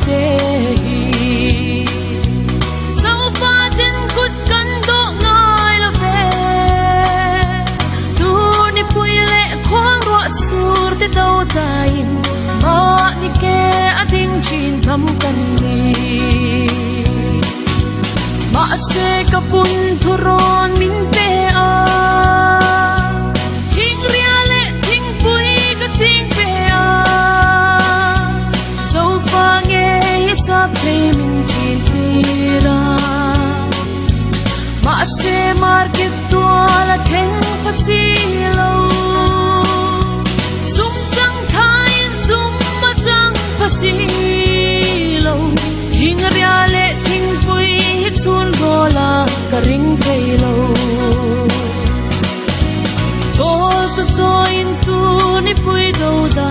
te hi sau pha tin kut kan do ngai la ve tu ni pui le khoang ro sur te do dain ma ni ke ading chin tham kan ni ma se kapun thuron min pe a thing ria le thing pui ka ching pe a so fa nge sa pe min chin tira ma se market to la theng pasi lo zum chang thai zum ma chang pasi lo thing ria le thing pui chun rola ka ring thei lo gol to join tu ni pui do da